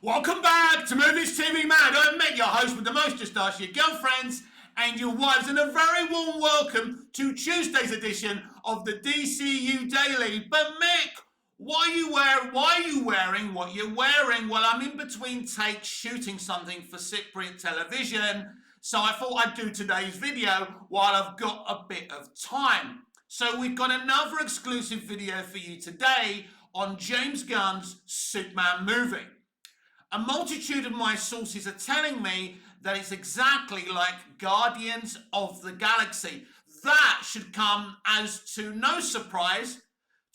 Welcome back to Movies TV Mad. I'm Mick, your host with the most to start your girlfriends and your wives, and a very warm welcome to Tuesday's edition of the DCU Daily. But Mick, why are you wearing what you're wearing? Well, I'm in between takes shooting something for Cypriot Television, so I thought I'd do today's video while I've got a bit of time. So we've got another exclusive video for you today on James Gunn's Superman movie. A multitude of my sources are telling me that it's exactly like Guardians of the Galaxy. That should come as to no surprise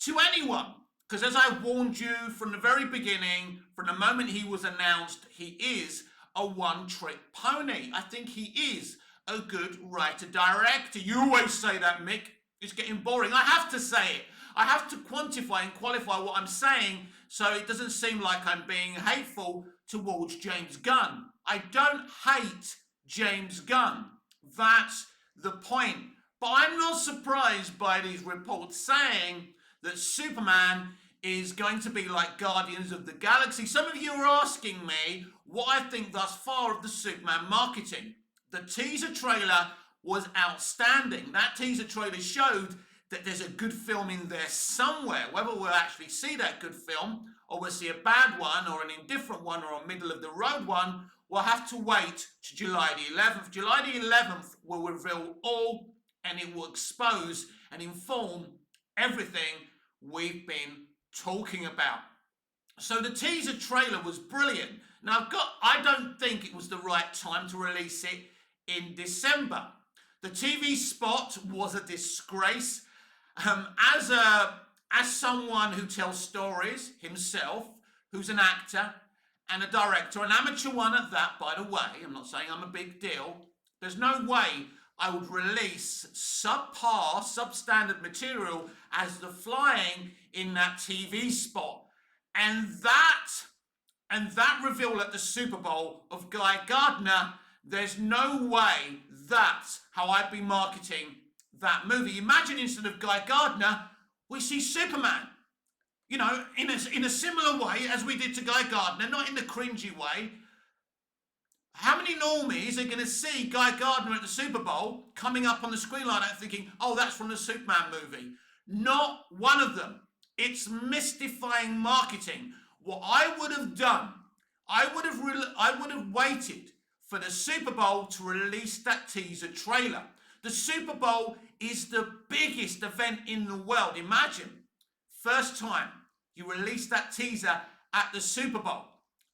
to anyone, because as I warned you from the very beginning, from the moment he was announced, he is a one-trick pony. I think he is a good writer-director. You always say that, Mick. It's getting boring. I have to say it. I have to quantify and qualify what I'm saying so it doesn't seem like I'm being hateful towards James Gunn. I don't hate James Gunn. That's the point. But I'm not surprised by these reports saying that Superman is going to be like Guardians of the Galaxy. Some of you are asking me what I think thus far of the Superman marketing. The teaser trailer was outstanding. That teaser trailer showed that there's a good film in there somewhere. Whether we'll actually see that good film, or we'll see a bad one, or an indifferent one, or a middle-of-the-road one, we'll have to wait to July the 11th. July the 11th will reveal all, and it will expose and inform everything we've been talking about. So the teaser trailer was brilliant. Now, I don't think it was the right time to release it in December. The TV spot was a disgrace. As someone who tells stories himself, who's an actor and a director, an amateur one at that, by the way, I'm not saying I'm a big deal, there's no way I would release subpar, substandard material as the flying in that TV spot. And that reveal at the Super Bowl of Guy Gardner, there's no way that's how I'd be marketing that movie. Imagine instead of Guy Gardner, we see Superman. You know, in a similar way as we did to Guy Gardner, not in the cringy way. How many normies are going to see Guy Gardner at the Super Bowl coming up on the screen like that thinking, oh, that's from the Superman movie? Not one of them. It's mystifying marketing. What I would have done, I would have waited for the Super Bowl to release that teaser trailer. The Super Bowl is the biggest event in the world. Imagine, first time you release that teaser at the Super Bowl.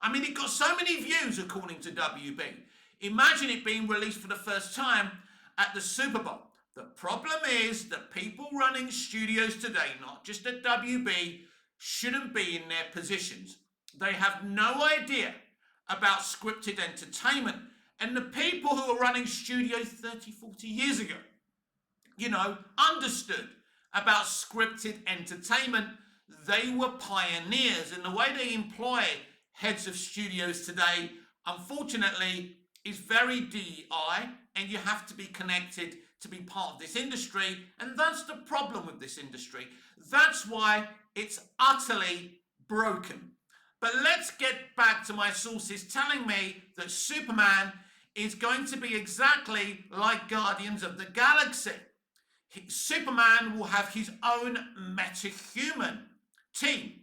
I mean, it got so many views according to WB. Imagine it being released for the first time at the Super Bowl. The problem is that people running studios today, not just at WB, shouldn't be in their positions. They have no idea about scripted entertainment. And the people who were running studios 30, 40 years ago, understood about scripted entertainment. They were pioneers, and the way they employ heads of studios today, unfortunately, is very DEI, and you have to be connected to be part of this industry, and that's the problem with this industry. That's why it's utterly broken. But let's get back to my sources telling me that Superman is going to be exactly like Guardians of the Galaxy. Superman will have his own metahuman team.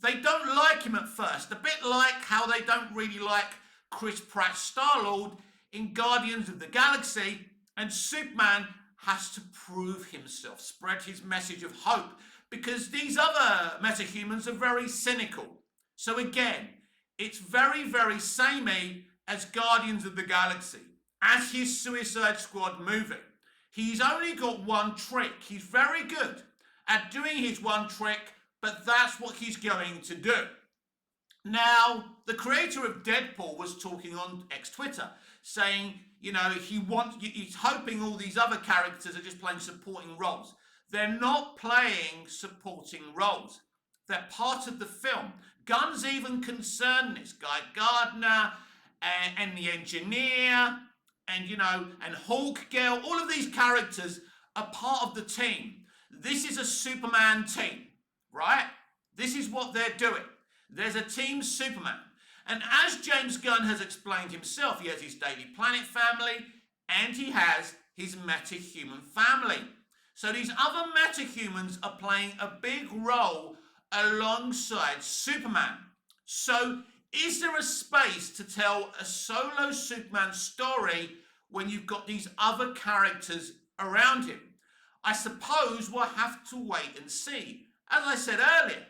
They don't like him at first, a bit like how they don't really like Chris Pratt's Star-Lord in Guardians of the Galaxy, and Superman has to prove himself, spread his message of hope, because these other metahumans are very cynical. So again, it's very, very samey as Guardians of the Galaxy, as his Suicide Squad movie. He's only got one trick. He's very good at doing his one trick, but that's what he's going to do. Now, the creator of Deadpool was talking on X-Twitter, saying, he's hoping all these other characters are just playing supporting roles. They're not playing supporting roles. They're part of the film. Gunn's even concerned this. Guy Gardner and the engineer and Hawk Girl, all of these characters are part of the team. This is a Superman team, right? This is what they're doing. There's a team Superman. And as James Gunn has explained himself, he has his Daily Planet family and he has his metahuman family. So these other metahumans are playing a big role alongside Superman. So is there a space to tell a solo Superman story when you've got these other characters around him? I suppose we'll have to wait and see. As I said earlier,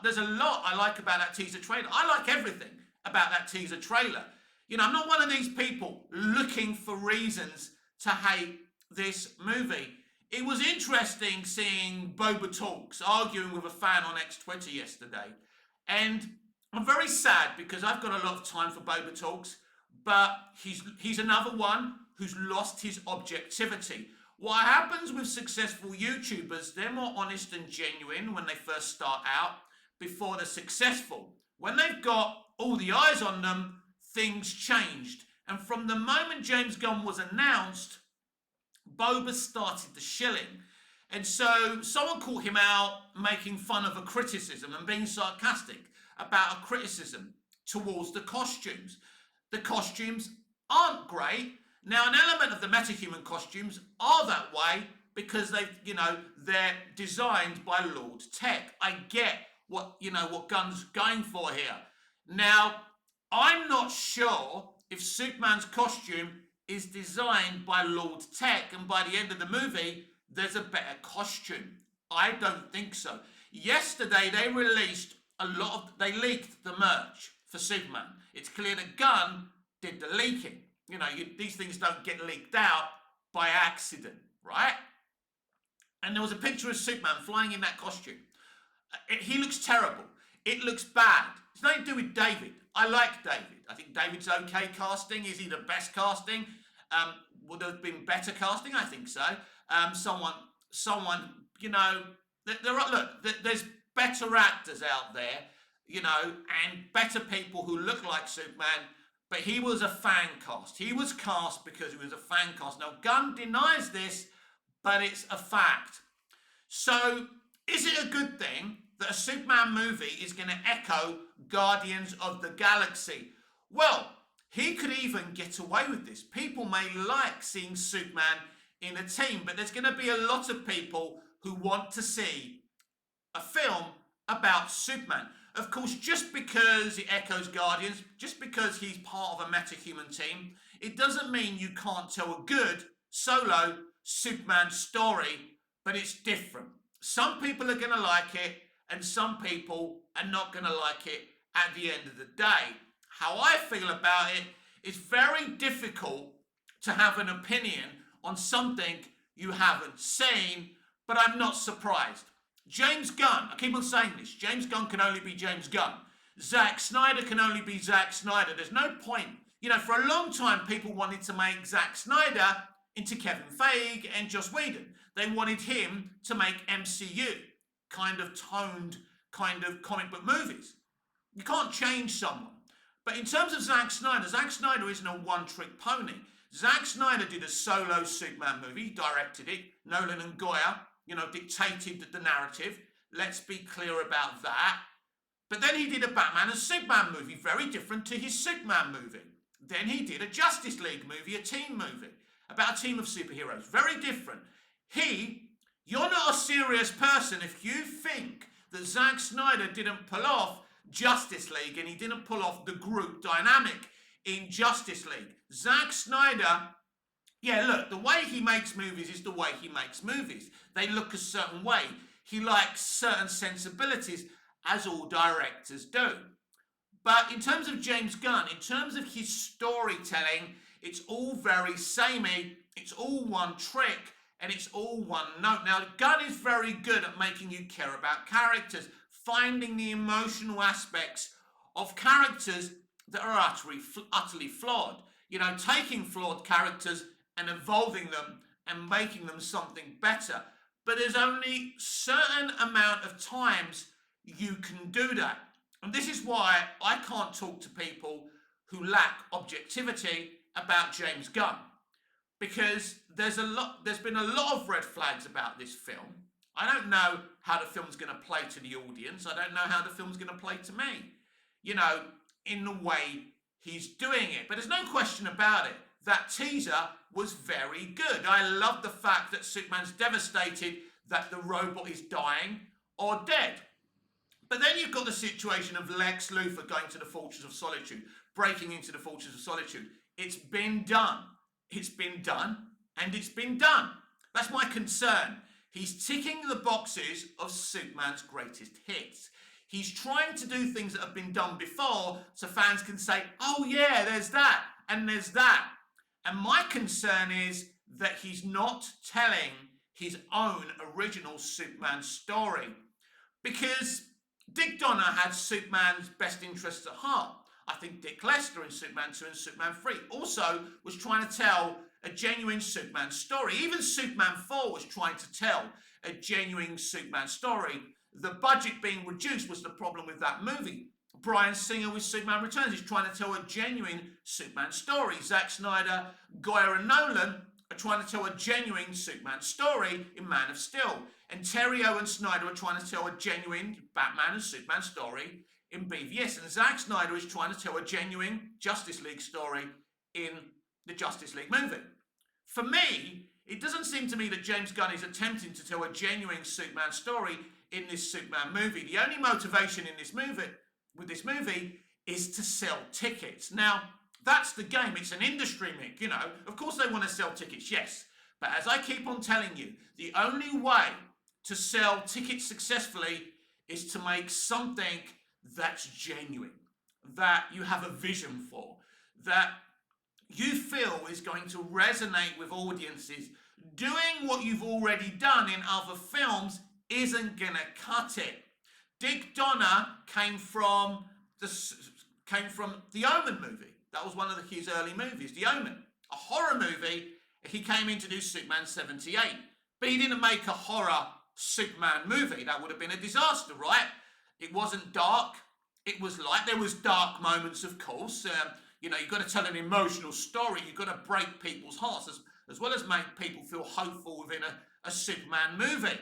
there's a lot I like about that teaser trailer. I like everything about that teaser trailer. You know, I'm not one of these people looking for reasons to hate this movie. It was interesting seeing Boba Talks arguing with a fan on X Twitter yesterday. And I'm very sad because I've got a lot of time for Boba Talks, but he's another one who's lost his objectivity. What happens with successful YouTubers, they're more honest and genuine when they first start out before they're successful. When they've got all the eyes on them, things changed. And from the moment James Gunn was announced, Boba started the shilling. And so someone caught him out making fun of a criticism and being sarcastic about a criticism towards the costumes. The costumes aren't great. Now, an element of the metahuman costumes are that way because they're designed by Lord Tech. I get what Gunn's going for here. Now, I'm not sure if Superman's costume is designed by Lord Tech and by the end of the movie, there's a better costume. I don't think so. Yesterday, they leaked the merch for Superman. It's clear that Gunn did the leaking. These things don't get leaked out by accident, right? And there was a picture of Superman flying in that costume. He looks terrible. It looks bad. It's nothing to do with David. I like David. I think David's okay casting. Is he the best casting? Would there have been better casting? I think so. There's better actors out there, and better people who look like Superman, but he was a fan cast. He was cast because he was a fan cast. Now, Gunn denies this, but it's a fact. So, is it a good thing that a Superman movie is going to echo Guardians of the Galaxy? Well, he could even get away with this. People may like seeing Superman in a team, but there's going to be a lot of people who want to see a film about Superman. Of course, just because it echoes Guardians, just because he's part of a metahuman team, it doesn't mean you can't tell a good solo Superman story, but it's different. Some people are going to like it, and some people are not going to like it at the end of the day. How I feel about it, it's very difficult to have an opinion on something you haven't seen, but I'm not surprised. James Gunn, I keep on saying this, James Gunn can only be James Gunn. Zack Snyder can only be Zack Snyder. There's no point. For a long time, people wanted to make Zack Snyder into Kevin Feige and Joss Whedon. They wanted him to make MCU, kind of toned, kind of comic book movies. You can't change someone. But in terms of Zack Snyder isn't a one-trick pony. Zack Snyder did a solo Superman movie, he directed it. Nolan and Goya, dictated the narrative. Let's be clear about that. But then he did a Batman and Superman movie, very different to his Superman movie. Then he did a Justice League movie, a team movie, about a team of superheroes, very different. You're not a serious person if you think that Zack Snyder didn't pull off Justice League and he didn't pull off the group dynamic in Justice League. Zack Snyder, the way he makes movies is the way he makes movies. They look a certain way. He likes certain sensibilities, as all directors do. But in terms of James Gunn, in terms of his storytelling, it's all very samey, it's all one trick, and it's all one note. Now, Gunn is very good at making you care about characters, finding the emotional aspects of characters that are utterly flawed. Taking flawed characters and evolving them and making them something better. But there's only certain amount of times you can do that. And this is why I can't talk to people who lack objectivity about James Gunn. Because there's been a lot of red flags about this film. I don't know how the film's going to play to the audience. I don't know how the film's going to play to me. in the way he's doing it. But there's no question about it. That teaser was very good. I love the fact that Superman's devastated that the robot is dying or dead. But then you've got the situation of Lex Luthor going to the Fortress of Solitude, breaking into the Fortress of Solitude. It's been done. It's been done, and it's been done. That's my concern. He's ticking the boxes of Superman's greatest hits. He's trying to do things that have been done before so fans can say, oh yeah, there's that, and there's that. And my concern is that he's not telling his own original Superman story. Because Dick Donner had Superman's best interests at heart. I think Dick Lester in Superman 2 and Superman 3 also was trying to tell a genuine Superman story. Even Superman 4 was trying to tell a genuine Superman story. The budget being reduced was the problem with that movie. Bryan Singer with Superman Returns is trying to tell a genuine Superman story. Zack Snyder, Goyer and Nolan are trying to tell a genuine Superman story in Man of Steel. And Terrio and Snyder are trying to tell a genuine Batman and Superman story in BVS. And Zack Snyder is trying to tell a genuine Justice League story in the Justice League movie. For me, it doesn't seem to me that James Gunn is attempting to tell a genuine Superman story in this Superman movie. The only motivation in this movie, with this movie, is to sell tickets. Now, that's the game. It's an industry, Mick, you know. Of course they want to sell tickets, yes. But as I keep on telling you, the only way to sell tickets successfully is to make something that's genuine, that you have a vision for, that you feel is going to resonate with audiences. Doing what you've already done in other films isn't going to cut it. Dick Donner came from the Omen movie. That was one of his early movies, The Omen. A horror movie. He came in to do Superman 78. But he didn't make a horror Superman movie. That would have been a disaster, right? It wasn't dark. It was light. There was dark moments, of course. You know, you've got to tell an emotional story. You've got to break people's hearts as well as make people feel hopeful within a Superman movie.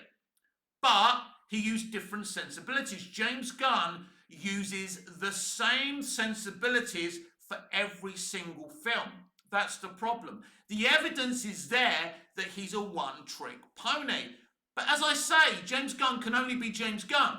But he used different sensibilities. James Gunn uses the same sensibilities for every single film. That's the problem. The evidence is there that he's a one-trick pony. But as I say, James Gunn can only be James Gunn.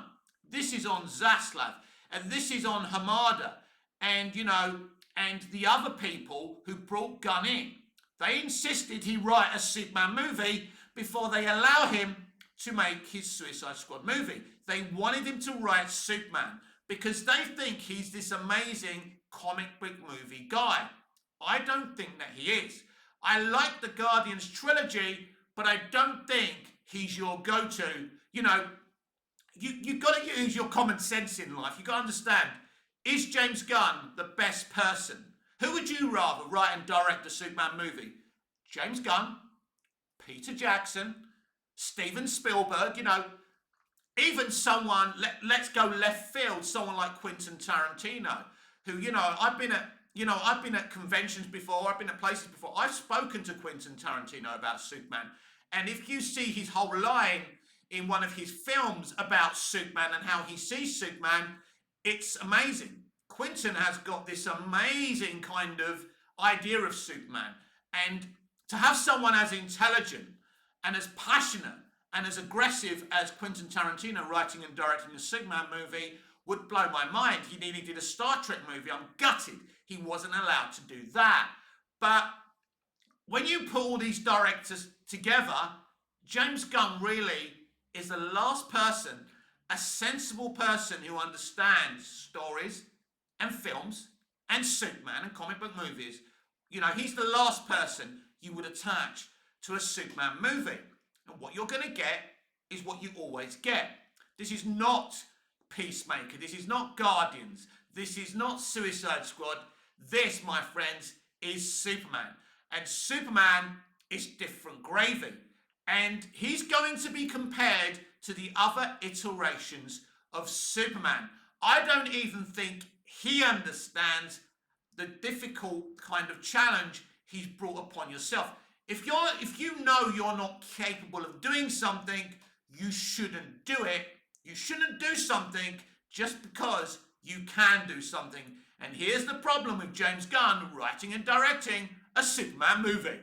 This is on Zaslav, and this is on Hamada, and, you know, and the other people who brought Gunn in. They insisted he write a Superman movie before they allow him to make his Suicide Squad movie. They wanted him to write Superman because they think he's this amazing comic book movie guy. I don't think that he is. I like the Guardians trilogy, but I don't think he's your go-to. You know, you've got to use your common sense in life. You've got to understand, is James Gunn the best person? Who would you rather write and direct a Superman movie? James Gunn, Peter Jackson, Steven Spielberg, you know, even someone, let's go left field, someone like Quentin Tarantino, who, you know, I've been at conventions before, I've been at places before, I've spoken to Quentin Tarantino about Superman, and if you see his whole line in one of his films about Superman and how he sees Superman, it's amazing. Quentin has got this amazing kind of idea of Superman, and to have someone as intelligent and as passionate and as aggressive as Quentin Tarantino writing and directing a Superman movie would blow my mind. He nearly did a Star Trek movie. I'm gutted he wasn't allowed to do that. But when you put all these directors together, James Gunn really is the last person, a sensible person who understands stories and films and Superman and comic book movies. You know, he's the last person you would attach to a Superman movie. And what you're going to get is what you always get. This is not Peacemaker. This is not Guardians. This is not Suicide Squad. This, my friends, is Superman. And Superman is different gravy. And he's going to be compared to the other iterations of Superman. I don't even think he understands the difficult kind of challenge he's brought upon yourself. If you know you're not capable of doing something, you shouldn't do it. You shouldn't do something just because you can do something. And here's the problem with James Gunn writing and directing a Superman movie.